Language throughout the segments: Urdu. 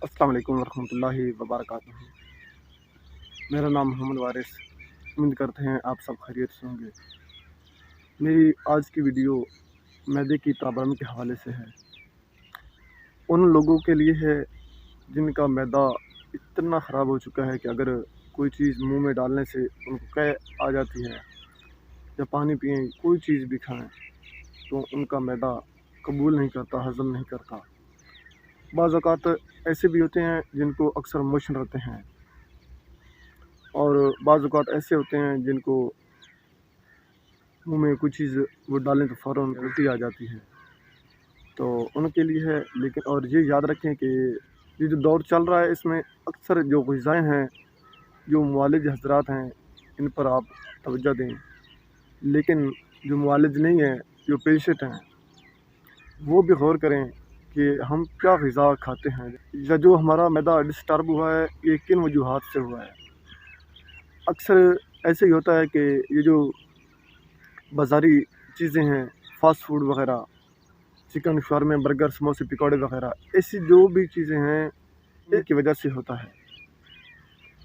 السلام علیکم ورحمۃ اللہ وبرکاتہ۔ میرا نام محمد وارث۔ امید کرتے ہیں آپ سب خیریت سے ہوں گے۔ میری آج کی ویڈیو معدے کی پرابلم کے حوالے سے ہے۔ ان لوگوں کے لیے ہے جن کا معدہ اتنا خراب ہو چکا ہے کہ اگر کوئی چیز منہ میں ڈالنے سے ان کو قے آ جاتی ہے، یا پانی پئیں، کوئی چیز بھی کھائیں تو ان کا معدہ قبول نہیں کرتا، ہضم نہیں کرتا۔ بعض اوقات ایسے بھی ہوتے ہیں جن کو اکثر موشن رہتے ہیں، اور بعض اوقات ایسے ہوتے ہیں جن کو منہ میں کوئی چیز وہ ڈالیں تو فوراً الٹی آ جاتی ہے، تو ان کے لیے ہے۔ لیکن اور یہ یاد رکھیں کہ یہ جو دور چل رہا ہے اس میں اکثر جو غذائیں ہیں، جو معالج حضرات ہیں، ان پر آپ توجہ دیں، لیکن جو معالج نہیں ہیں، جو پیشنٹ ہیں، وہ بھی غور کریں کہ ہم کیا غذا کھاتے ہیں، یا جو ہمارا معدہ ڈسٹرب ہوا ہے یہ کن وجوہات سے ہوا ہے۔ اکثر ایسے ہی ہوتا ہے کہ یہ جو بازاری چیزیں ہیں، فاسٹ فوڈ وغیرہ، چکن شورمے، برگر، سموسے، پکوڑے وغیرہ، ایسی جو بھی چیزیں ہیں ان کی وجہ سے ہوتا ہے۔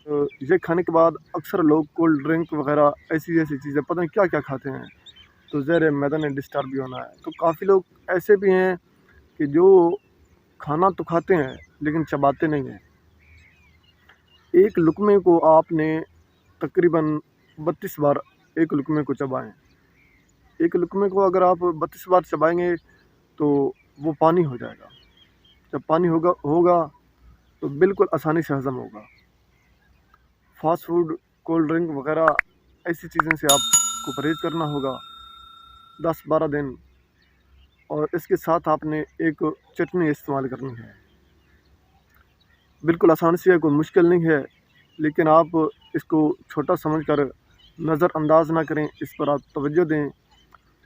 تو یہ کھانے کے بعد اکثر لوگ کولڈ ڈرنک وغیرہ ایسی چیزیں پتہ نہیں کیا کیا کھاتے ہیں، تو زہر معدہ نے ڈسٹرب بھی ہونا ہے۔ تو کافی لوگ ایسے بھی ہیں کہ جو کھانا تو کھاتے ہیں لیکن چباتے نہیں ہیں۔ ایک لقمے کو آپ نے تقریباً 32 بار ایک لقمے کو چبائیں۔ ایک لقمے کو اگر آپ 32 بار چبائیں گے تو وہ پانی ہو جائے گا۔ جب پانی ہوگا تو بالکل آسانی سے ہضم ہوگا۔ فاسٹ فوڈ، کولڈ ڈرنک وغیرہ ایسی چیزیں سے آپ کو پرہیز کرنا ہوگا 10-12 دن، اور اس کے ساتھ آپ نے ایک چٹنی استعمال کرنی ہے۔ بالکل آسان سی ہے، کوئی مشکل نہیں ہے، لیکن آپ اس کو چھوٹا سمجھ کر نظر انداز نہ کریں، اس پر آپ توجہ دیں۔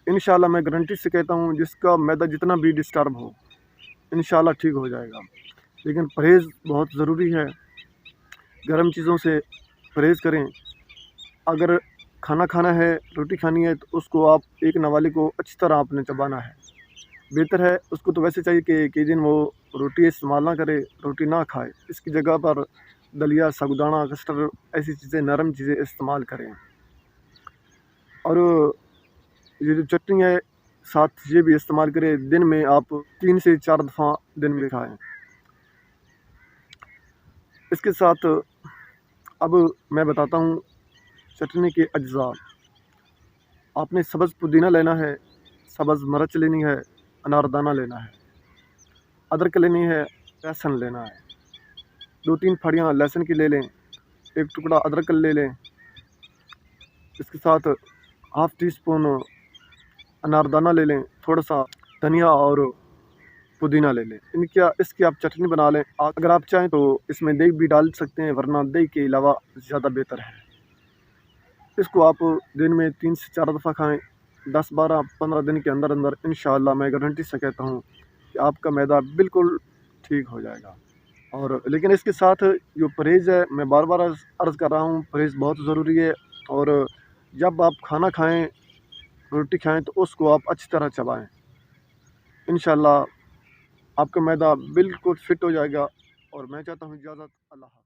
انشاءاللہ میں گارنٹی سے کہتا ہوں جس کا معدہ جتنا بھی ڈسٹرب ہو انشاءاللہ ٹھیک ہو جائے گا، لیکن پرہیز بہت ضروری ہے۔ گرم چیزوں سے پرہیز کریں۔ اگر کھانا کھانا ہے، روٹی کھانی ہے، تو اس کو آپ ایک نوالی کو اچھی طرح آپ نے چبانا ہے۔ بہتر ہے اس کو تو ویسے چاہیے کہ کئی دن وہ روٹی استعمال نہ کرے، روٹی نہ کھائے، اس کی جگہ پر دلیا، ساگودانہ، کسٹرڈ ایسی چیزیں، نرم چیزیں استعمال کریں۔ اور یہ جو چٹنی ہے ساتھ یہ بھی استعمال کریں، دن میں آپ 3 سے 4 دفعہ دن میں کھائیں۔ اس کے ساتھ اب میں بتاتا ہوں چٹنی کے اجزاء۔ آپ نے سبز پودینہ لینا ہے، سبز مرچ لینی ہے، اناردانہ لینا ہے، ادرک لینی ہے، لہسن لینا ہے، 2-3 پھڑیاں لہسن کی لے لیں، ایک ٹکڑا ادرک لے لیں۔ اس کے ساتھ ½ ٹی اسپون اناردانہ لے لیں، تھوڑا سا دھنیا اور پودینہ لے لیں۔ اس کی آپ چٹنی بنا لیں۔ اگر آپ چاہیں تو اس میں دہی بھی ڈال سکتے ہیں، ورنہ دہی کے علاوہ زیادہ بہتر ہے۔ اس کو آپ دن میں 3 سے 4 دفعہ کھائیں، 10-12-15 دن کے اندر انشاءاللہ میں گارنٹی سے کہتا ہوں کہ آپ کا معدہ بالکل ٹھیک ہو جائے گا۔ اور لیکن اس کے ساتھ جو پرہیز ہے، میں بار بار عرض کر رہا ہوں، پرہیز بہت ضروری ہے۔ اور جب آپ کھانا کھائیں، روٹی کھائیں، تو اس کو آپ اچھی طرح چبائیں۔ انشاءاللہ آپ کا معدہ بالکل فٹ ہو جائے گا، اور میں چاہتا ہوں اجازت، اللہ حافظ۔